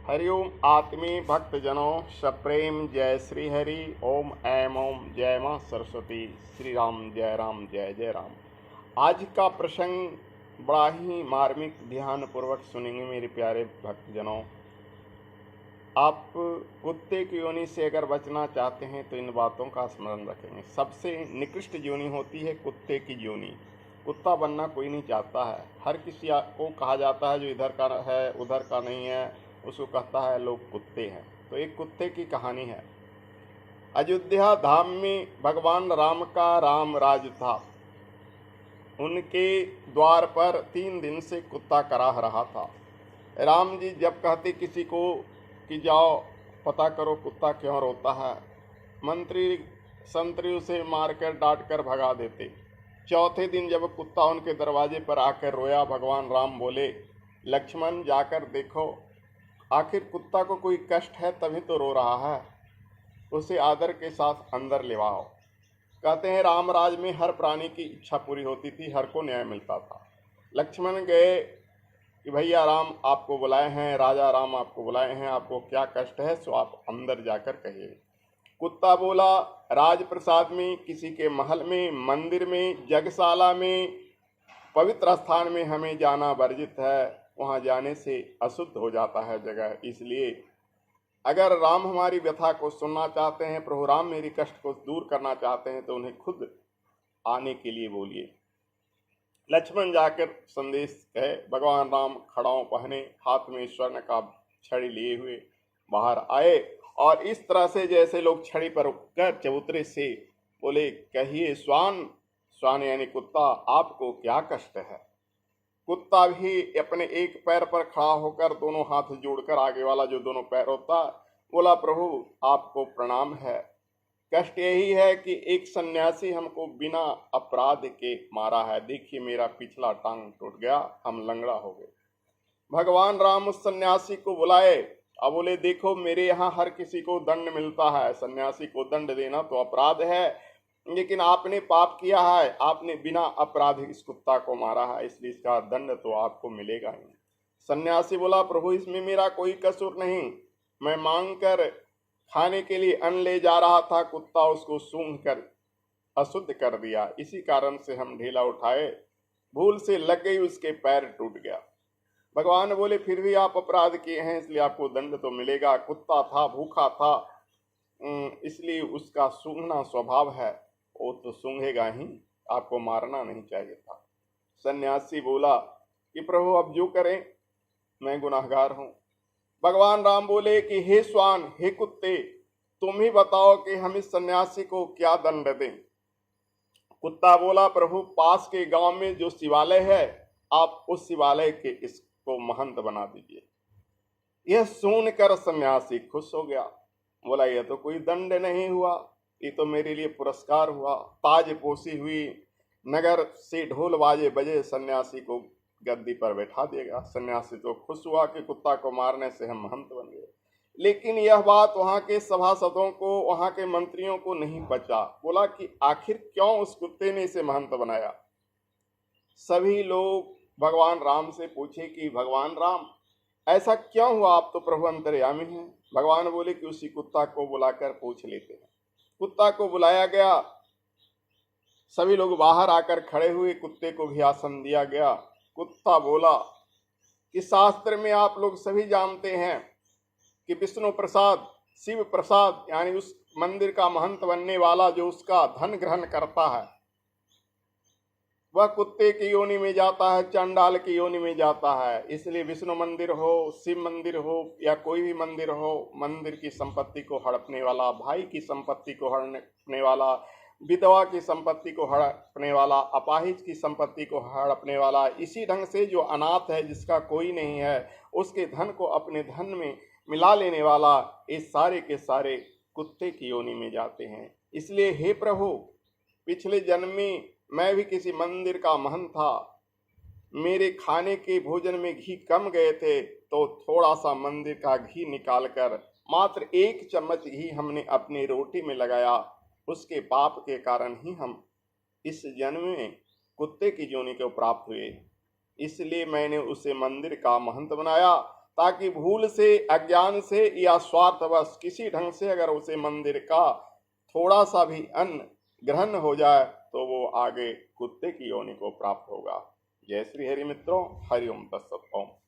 हरिओम आत्मी भक्तजनों सप्रेम जय श्री हरि। ओम ऐम ओम जय माँ सरस्वती। श्री राम जय जय राम। आज का प्रसंग बड़ा ही मार्मिक ध्यान पूर्वक सुनेंगे मेरे प्यारे भक्तजनों। आप कुत्ते की योनि से अगर बचना चाहते हैं तो इन बातों का स्मरण रखेंगे। सबसे निकृष्ट योनि होती है कुत्ते की योनि। कुत्ता बनना कोई नहीं चाहता है। हर किसी को कहा जाता है जो इधर का है उधर का नहीं है, उसको कहता है लोग कुत्ते हैं। तो एक कुत्ते की कहानी है। अयोध्या धाम में भगवान राम का राम राज था। उनके द्वार पर 3 दिन से कुत्ता कराह रहा था। राम जी जब कहते किसी को कि जाओ पता करो कुत्ता क्यों रोता है, मंत्री संतरी उसे मारकर डांट कर भगा देते। चौथे दिन जब कुत्ता उनके दरवाजे पर आकर रोया, भगवान राम बोले, लक्ष्मण जाकर देखो, आखिर कुत्ता को कोई कष्ट है तभी तो रो रहा है, उसे आदर के साथ अंदर ले आओ। कहते हैं रामराज में हर प्राणी की इच्छा पूरी होती थी, हर को न्याय मिलता था। लक्ष्मण गए कि भैया राम आपको बुलाए हैं, राजा राम आपको बुलाए हैं, आपको क्या कष्ट है सो आप अंदर जाकर कहिए। कुत्ता बोला, राजप्रसाद में, किसी के महल में, मंदिर में, जगशाला में, पवित्र स्थान में हमें जाना वर्जित है। वहाँ जाने से अशुद्ध हो जाता है जगह। इसलिए अगर राम हमारी व्यथा को सुनना चाहते हैं, प्रभु राम मेरी कष्ट को दूर करना चाहते हैं, तो उन्हें खुद आने के लिए बोलिए। लक्ष्मण जाकर संदेश कहे। भगवान राम खड़ाऊ पहने, हाथ में स्वर्ण का छड़ी लिए हुए बाहर आए और इस तरह से जैसे लोग छड़ी पर कर चबूतरे से बोले, कहिए स्वान। स्वान यानी कुत्ता, आपको क्या कष्ट है। कुत्ता भी अपने एक पैर पर खड़ा होकर दोनों हाथ जोड़कर, आगे वाला जो दोनों पैर होता, बोला, प्रभु आपको प्रणाम है। कष्ट यही है कि एक सन्यासी हमको बिना अपराध के मारा है। देखिए मेरा पिछला टांग टूट गया, हम लंगड़ा हो गए। भगवान राम उस सन्यासी को बुलाए और बोले, देखो मेरे यहाँ हर किसी को दंड मिलता है, सन्यासी को दंड देना तो अपराध है, लेकिन आपने पाप किया है, आपने बिना अपराध इस कुत्ता को मारा है, इसलिए इसका दंड तो आपको मिलेगा ही। सन्यासी बोला, प्रभु इसमें मेरा कोई कसूर नहीं, मैं मांग कर खाने के लिए अन्न ले जा रहा था, कुत्ता उसको सूंघ कर अशुद्ध कर दिया, इसी कारण से हम ढेला उठाए, भूल से लग गई, उसके पैर टूट गया। भगवान बोले, फिर भी आप अपराध किए हैं, इसलिए आपको दंड तो मिलेगा। कुत्ता था, भूखा था, इसलिए उसका सूंघना स्वभाव है, वो तो सूंघेगा ही, आपको मारना नहीं चाहिए था। सन्यासी बोला कि प्रभु अब जो करें, मैं गुनाहगार हूं। भगवान राम बोले कि हे स्वान, हे कुत्ते, तुम ही बताओ कि हम इस सन्यासी को क्या दंड दें। कुत्ता बोला, प्रभु पास के गांव में जो शिवालय है, आप उस शिवालय के इसको महंत बना दीजिए। यह सुनकर सन्यासी खुश हो गया। बोला, यह तो कोई दंड नहीं हुआ, ये तो मेरे लिए पुरस्कार हुआ। ताज पोसी हुई नगर से ढोल बाजे बजे सन्यासी को गद्दी पर बैठा देगा। सन्यासी तो खुश हुआ कि कुत्ता को मारने से हम महंत बन गए। लेकिन यह बात वहां के सभासदों को, वहां के मंत्रियों को नहीं बचा। बोला कि आखिर क्यों उस कुत्ते ने इसे महंत बनाया। सभी लोग भगवान राम से पूछे कि भगवान राम ऐसा क्यों हुआ, आप तो प्रभु अंतर्यामी हैं। भगवान बोले कि उसी कुत्ता को बुलाकर पूछ लेते हैं। कुत्ता को बुलाया गया, सभी लोग बाहर आकर खड़े हुए, कुत्ते को भी आसन दिया गया। कुत्ता बोला कि शास्त्र में आप लोग सभी जानते हैं कि विष्णु प्रसाद, शिव प्रसाद यानी उस मंदिर का महंत बनने वाला जो उसका धन ग्रहण करता है, वह कुत्ते की योनि में जाता है, चंडाल की योनि में जाता है। इसलिए विष्णु मंदिर हो, शिव मंदिर हो या कोई भी मंदिर हो, मंदिर की संपत्ति को हड़पने वाला, भाई की संपत्ति को हड़पने वाला, विधवा की संपत्ति को हड़पने वाला, अपाहिज की संपत्ति को हड़पने वाला, इसी ढंग से जो अनाथ है, जिसका कोई नहीं है, उसके धन को अपने धन में मिला लेने वाला, ये सारे के सारे कुत्ते की योनि में जाते हैं। इसलिए हे प्रभु, पिछले जन्म में मैं भी किसी मंदिर का महंत था, मेरे खाने के भोजन में घी कम गए थे, तो थोड़ा सा मंदिर का घी निकालकर मात्र 1 चम्मच घी हमने अपनी रोटी में लगाया, उसके पाप के कारण ही हम इस जन्म में कुत्ते की योनि को प्राप्त हुए। इसलिए मैंने उसे मंदिर का महंत बनाया, ताकि भूल से, अज्ञान से या स्वार्थवश किसी ढंग से अगर उसे मंदिर का थोड़ा सा भी अन्न ग्रहण हो जाए तो वो आगे कुत्ते की योनि को प्राप्त होगा। जय श्री हरि मित्रों, हरि ओम तत्सत ओम।